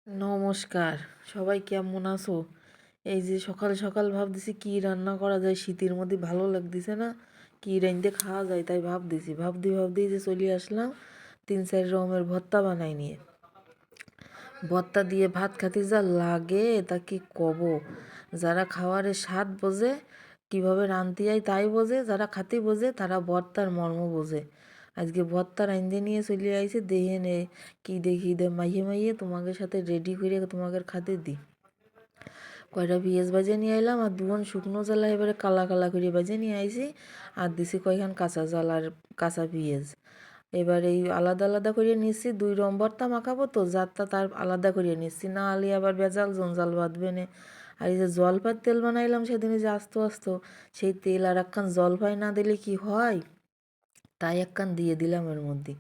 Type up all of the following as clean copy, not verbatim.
নমস্কার, সবাই কেমন আছো? এই যে সকাল সকাল ভাবতেছি কি রান্না করা যায়, শীতের মধ্যে ভালো লাগতেছে না, কি রাঁধতে খাওয়া যায় তাই ভাবতেই যে চলে আসলাম 3-4 রকমের ভর্তা বানাই নিয়ে। ভর্তা দিয়ে ভাত খাতে যা লাগে তা কি কব। যারা খাওয়ারে স্বাদ বোঝে, কিভাবে রাঁধতে হয় তাই বোঝে, যারা খাতে বোঝে তারা ভর্তার মর্ম বোঝে। আজকে ভর্তা রাঁধতে নিয়ে চলে আইছে, দেখে নে কি দেখি দে মাইয়ে মাইয়ে তোমাদের সাথে রেডি করে তোমাদের খাতে দিই। কয়টা পেঁয়াজ ভাজে নিয়ে আইলাম আর দুজন শুকনো জ্বালা এবারে কালা কালা করে ভাজে নিয়ে আইছি, আর দিছি কয়খান কাঁচা জ্বালার কাঁচা পেঁয়াজ। এবার এই আলাদা আলাদা করে নিচ্ছি, 2 রকম ভর্তা মাখাবো তো যারটা তার আলাদা করে নিচ্ছি, না আলি আবার বেজাল জঞ্জাল বাঁধবে না। আর এই যে জলপাইয়ের তেল বানাইলাম সেদিনে যে আস্ত আস্ত, সেই তেল আর একখান জলপাই না দিলে কি হয়, তাই একখান দিয়ে দিলাম এর মধ্যে।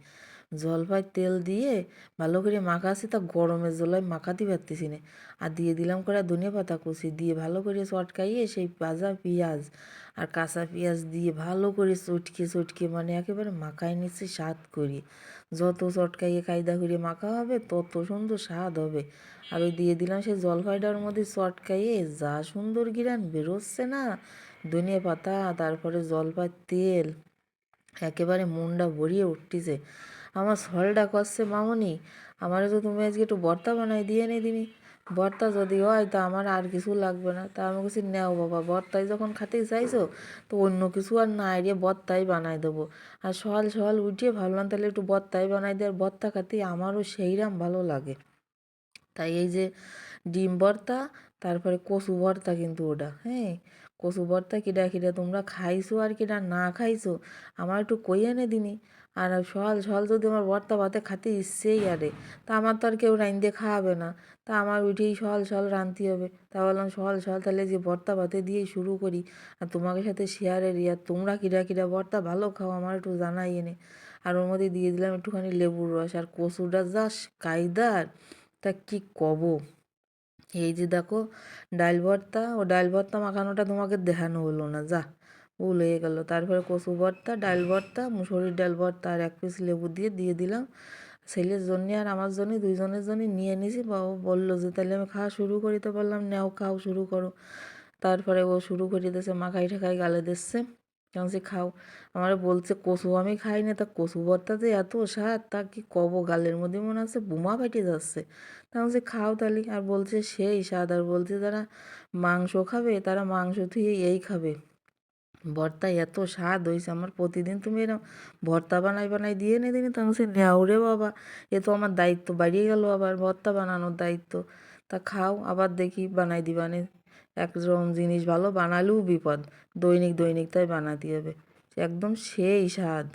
জলপাইয়ের তেল দিয়ে ভালো করে মাখাছি, তা গরমের জলায় মাখাতে পারতেছি না। আর দিয়ে দিলাম করে ধনিয়া পাতা কুচি দিয়ে ভালো করে চটকাইয়ে সেই ভাজা পেঁয়াজ আর কাঁচা পেঁয়াজ দিয়ে ভালো করে চটকে মানে একেবারে মাখাই নিচ্ছি স্বাদ করে। যত চটকাইয়ে কায়দা করে মাখা হবে তত সুন্দর স্বাদ হবে। আর ওই দিয়ে দিলাম সেই জলপাইটার মধ্যে চটকাইয়ে যা সুন্দর ঘ্রাণ বেরোচ্ছে না, ধনিয়া পাতা তারপরে জলপাইয়ের তেল, একেবারে মনটা ভরিয়ে উঠতেছে। আমার সলটা করছে, মামনি আমারে তো তুমি আজকে একটু ভর্তা বানাই দিয়ে নে দিনি, ভর্তা যদি হয় তা আমার আর কিছু লাগবে না। তা আমি বলছি নেও বাবা, ভর্তাই যখন খাতে চাইছো তো অন্য কিছু আর না রে, ভর্তাই বানাই দেবো। আর সকাল সকাল উঠিয়ে ভাবলাম তাহলে একটু ভর্তাই বানাই দেয়, আর ভর্তা খাতে আমারও সেইরকম ভালো লাগে। তাই এই যে ডিম ভর্তা, তারপরে কচু ভর্তা, কিন্তু ওটা হ্যাঁ, কচু ভর্তা কিডা কিডা তোমরা খাইছো আর কিডা না খাইছো আমার একটু কই এনে দিনি। আর সকাল সকাল যদি আমার ভর্তা ভাতে খাতে ইচ্ছেই আরে, তা আমার তো আর কেউ রাঁধতে খাওয়াবে না, তা আমার উঠেই সকাল সকাল রাঁধতে হবে। তা বললাম সকাল সকাল তাহলে যে ভর্তা ভাতে দিয়েই শুরু করি, আর তোমাদের সাথে শেয়ারের আর তোমরা কিডা কিডা ভর্তা ভালো খাও আমার একটু জানাই এনে। আর ওর মধ্যে দিয়ে দিলাম একটুখানি লেবুর রস, আর কচুটা যা কায়দার তা কি কব। এই যে দেখো ডাল ভর্তা, ও ডাল ভর্তা মাখানোটা তোমাকে দেখানো হলো না, যা ভুল হয়ে গেল। তারপরে কচু ভর্তা, ডাল ভর্তা, মুসুরির ডাল ভর্তা আর 1 পিস লেবু দিয়ে দিলাম। ছেলের জন্যে আর আমার জন্যে, দুইজনের জন্য নিয়ে নিয়েছি। বাবু বললো যে তাহলে আমি খাওয়া শুরু করি, তো বললাম নাও খাও শুরু করো। তারপরে ও শুরু করে দিয়েছে, মাখাই ঠাকাই গালে দিচ্ছে, কেমন সে খাও। আমার বলছে কচু আমি খাই না, তা কচু ভর্তা যে এত স্বাদ তা কি কব, গালের মধ্যে মনে হচ্ছে বোমা ফাটে যাচ্ছে। তা বলছে খাও তালি, আর বলছে সেই স্বাদ, আর বলছে যারা মাংস খাবে তারা মাংস থুয়ে এই খাবে। ভর্তা এত স্বাদ হয়েছে আমার, প্রতিদিন তুমি এরকম ভর্তা বানাই বানাই দিয়ে এনে দিনি, তা বলছে নেও রে বাবা, এ তো আমার দায়িত্ব বাড়িয়ে গেল, আবার ভর্তা বানানোর দায়িত্ব। তা খাও, আবার দেখি বানাই দিবানে। একরকম জিনিস ভালো বানালেও বিপদ, দৈনিক দৈনিক তাই বানাতে হবে, একদম সেই স্বাদ।